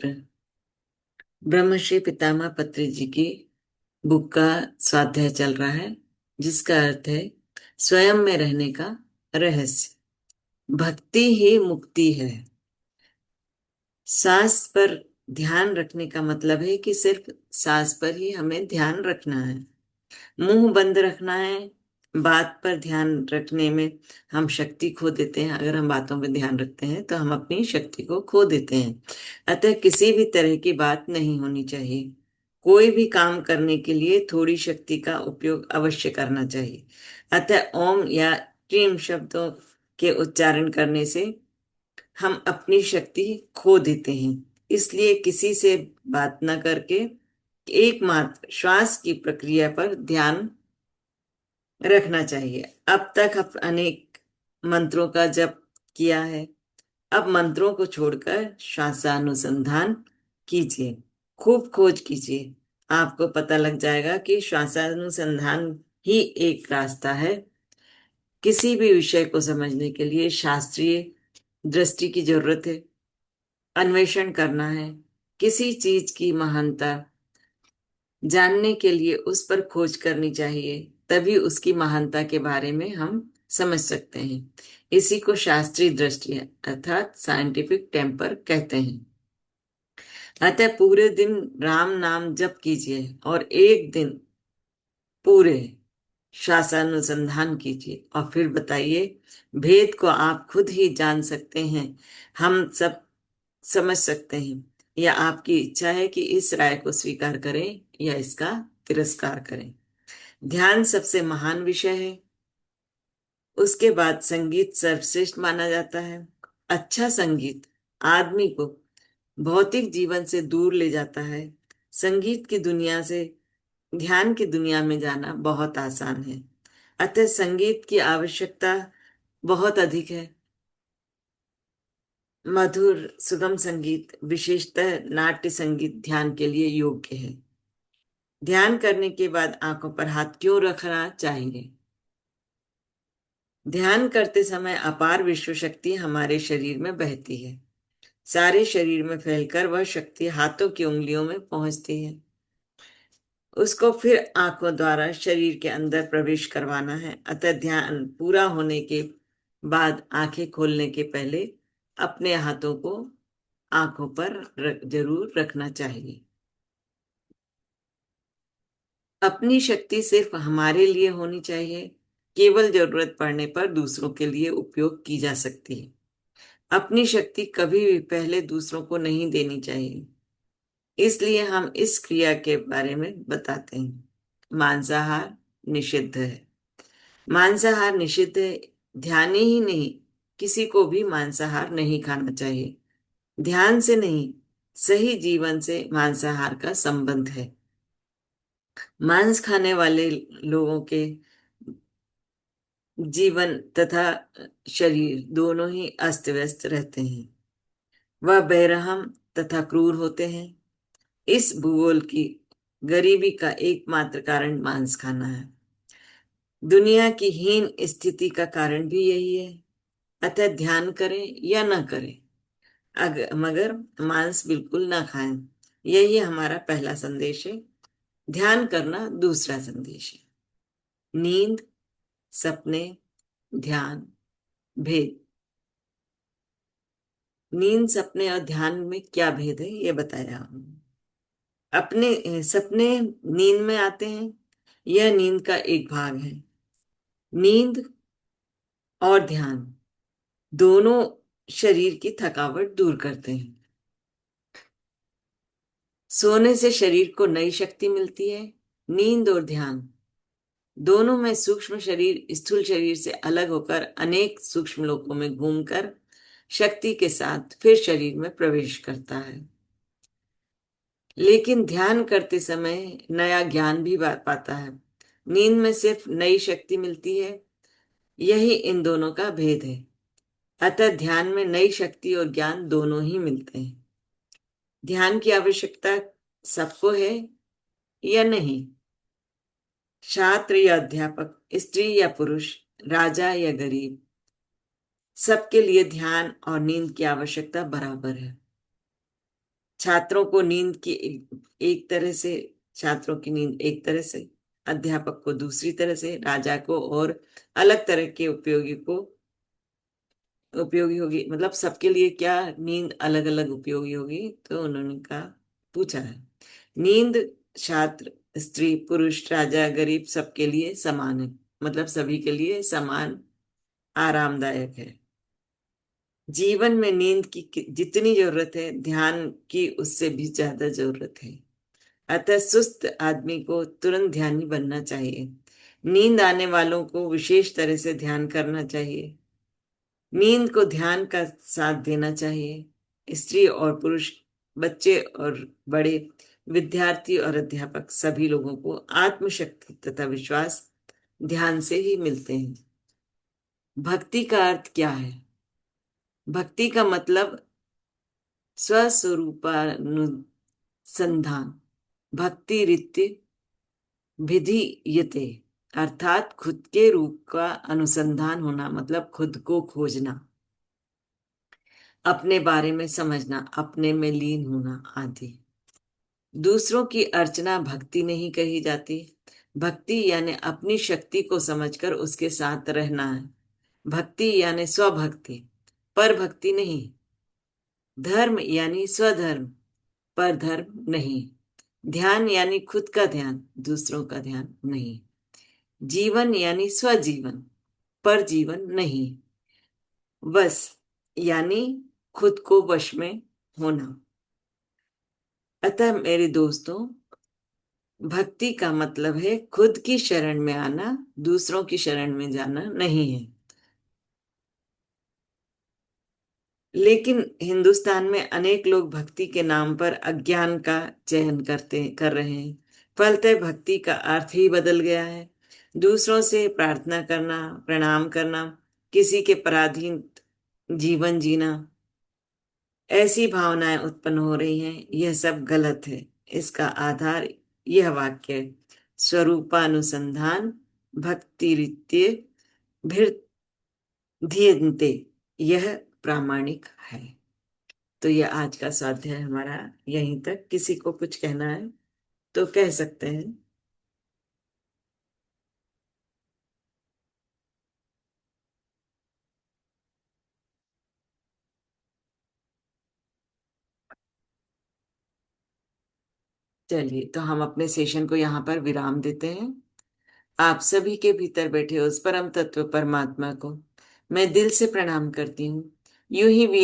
ब्रह्मश्री पितामह पत्री जी की बुक का स्वाध्याय चल रहा है, जिसका अर्थ है स्वयं में रहने का रहस्य। भक्ति ही मुक्ति है। सांस पर ध्यान रखने का मतलब है कि सिर्फ सांस पर ही हमें ध्यान रखना है, मुंह बंद रखना है। बात पर ध्यान रखने में हम शक्ति खो देते हैं। अगर हम बातों पर ध्यान रखते हैं तो हम अपनी शक्ति को खो देते हैं। अतः किसी भी तरह की बात नहीं होनी चाहिए। कोई भी काम करने के लिए थोड़ी शक्ति का उपयोग अवश्य करना चाहिए। अतः ओम या क्रीम शब्दों के उच्चारण करने से हम अपनी शक्ति खो देते हैं। इसलिए किसी से बात न करके एकमात्र श्वास की प्रक्रिया पर ध्यान रखना चाहिए। अब तक हम अनेक मंत्रों का जप किया है। अब मंत्रों को छोड़कर श्वासानुसंधान कीजिए, खूब खोज कीजिए। आपको पता लग जाएगा कि श्वासानुसंधान ही एक रास्ता है। किसी भी विषय को समझने के लिए शास्त्रीय दृष्टि की जरूरत है। अन्वेषण करना है। किसी चीज की महानता जानने के लिए उस पर खोज करनी चाहिए, तभी उसकी महानता के बारे में हम समझ सकते हैं। इसी को शास्त्रीय दृष्टि अर्थात साइंटिफिक टेम्पर कहते हैं। अतः पूरे दिन राम नाम जप कीजिए और एक दिन पूरे श्वासानुसंधान कीजिए और फिर बताइए। भेद को आप खुद ही जान सकते हैं, हम सब समझ सकते हैं। या आपकी इच्छा है कि इस राय को स्वीकार करें या इसका तिरस्कार करें। ध्यान सबसे महान विषय है। उसके बाद संगीत सर्वश्रेष्ठ माना जाता है। अच्छा संगीत आदमी को भौतिक जीवन से दूर ले जाता है। संगीत की दुनिया से ध्यान की दुनिया में जाना बहुत आसान है। अतः संगीत की आवश्यकता बहुत अधिक है। मधुर सुगम संगीत, विशेषतः नाट्य संगीत, ध्यान के लिए योग्य है। ध्यान करने के बाद आंखों पर हाथ क्यों रखना चाहिए? ध्यान करते समय अपार विश्व शक्ति हमारे शरीर में बहती है। सारे शरीर में फैलकर वह शक्ति हाथों की उंगलियों में पहुंचती है। उसको फिर आंखों द्वारा शरीर के अंदर प्रवेश करवाना है। अतः ध्यान पूरा होने के बाद आंखें खोलने के पहले अपने हाथों को आंखों पर जरूर रखना चाहिए। अपनी शक्ति सिर्फ हमारे लिए होनी चाहिए। केवल जरूरत पड़ने पर दूसरों के लिए उपयोग की जा सकती है। अपनी शक्ति कभी भी पहले दूसरों को नहीं देनी चाहिए। इसलिए हम इस क्रिया के बारे में बताते हैं। मांसाहार निषिद्ध है। मांसाहार निषिद्ध है। ध्यान ही नहीं, किसी को भी मांसाहार नहीं खाना चाहिए। ध्यान से नहीं, सही जीवन से मांसाहार का संबंध है। मांस खाने वाले लोगों के जीवन तथा शरीर दोनों ही अस्त व्यस्त रहते हैं। वह बेरहम तथा क्रूर होते हैं। इस भूगोल की गरीबी का एकमात्र कारण मांस खाना है। दुनिया की हीन स्थिति का कारण भी यही है। अतः ध्यान करें या न करें, मगर मांस बिल्कुल ना खाएं। यही हमारा पहला संदेश है। ध्यान करना दूसरा संदेश है। नींद, सपने, ध्यान, भेद। नींद, सपने और ध्यान में क्या भेद है ये बताया हमने। अपने सपने नींद में आते हैं। यह नींद का एक भाग है। नींद और ध्यान दोनों शरीर की थकावट दूर करते हैं। सोने से शरीर को नई शक्ति मिलती है। नींद और ध्यान दोनों में सूक्ष्म शरीर स्थूल शरीर से अलग होकर अनेक सूक्ष्म लोकों में घूमकर शक्ति के साथ फिर शरीर में प्रवेश करता है। लेकिन ध्यान करते समय नया ज्ञान भी पाता है। नींद में सिर्फ नई शक्ति मिलती है। यही इन दोनों का भेद है। अतः ध्यान में नई शक्ति और ज्ञान दोनों ही मिलते हैं। ध्यान की आवश्यकता सबको है या नहीं? छात्र या अध्यापक, स्त्री या पुरुष, राजा या गरीब, सबके लिए ध्यान और नींद की आवश्यकता बराबर है। छात्रों को नींद की एक तरह से, छात्रों की नींद एक तरह से, अध्यापक को दूसरी तरह से, राजा को और अलग तरह के उपयोगी को उपयोगी होगी। मतलब सबके लिए क्या नींद अलग अलग उपयोगी होगी? तो उन्होंने कहा, पूछा है, नींद छात्र, स्त्री, पुरुष, राजा, गरीब सबके लिए समान है। मतलब सभी के लिए समान आरामदायक है। जीवन में नींद की जितनी जरूरत है, ध्यान की उससे भी ज्यादा जरूरत है। अतः सुस्त आदमी को तुरंत ध्यानी बनना चाहिए। नींद आने वालों को विशेष तरह से ध्यान करना चाहिए। नींद को ध्यान का साथ देना चाहिए। स्त्री और पुरुष, बच्चे और बड़े, विद्यार्थी और अध्यापक, सभी लोगों को आत्मशक्ति तथा विश्वास ध्यान से ही मिलते हैं। भक्ति का अर्थ क्या है? भक्ति का मतलब स्वस्वरूपानुसंधान, भक्ति रीति विधीयते, अर्थात खुद के रूप का अनुसंधान होना, मतलब खुद को खोजना, अपने बारे में समझना, अपने में लीन होना आदि। दूसरों की अर्चना भक्ति नहीं कही जाती। भक्ति यानी अपनी शक्ति को समझकर उसके साथ रहना है। भक्ति यानी स्वभक्ति, पर भक्ति नहीं। धर्म यानी स्वधर्म, पर धर्म नहीं। ध्यान यानी खुद का ध्यान, दूसरों का ध्यान नहीं। जीवन यानी स्वजीवन, पर जीवन नहीं। वश यानी खुद को वश में होना। अतः मेरे दोस्तों, भक्ति का मतलब है खुद की शरण में आना, दूसरों की शरण में जाना नहीं है। लेकिन हिंदुस्तान में अनेक लोग भक्ति के नाम पर अज्ञान का चयन कर रहे हैं। फलतः भक्ति का अर्थ ही बदल गया है। दूसरों से प्रार्थना करना, प्रणाम करना, किसी के पराधीन जीवन जीना, ऐसी भावनाएं उत्पन्न हो रही हैं। यह सब गलत है। इसका आधार यह वाक्य है, स्वरूपानुसंधान भक्ति रीत्य भिद्यन्ते, यह प्रामाणिक है। तो यह आज का स्वाध्याय हमारा यहीं तक। किसी को कुछ कहना है तो कह सकते हैं। चलिए, तो हम अपने सेशन को यहाँ पर विराम देते हैं। आप सभी के भीतर बैठे उस परम तत्व परमात्मा को मैं दिल से प्रणाम करती हूँ। यूं ही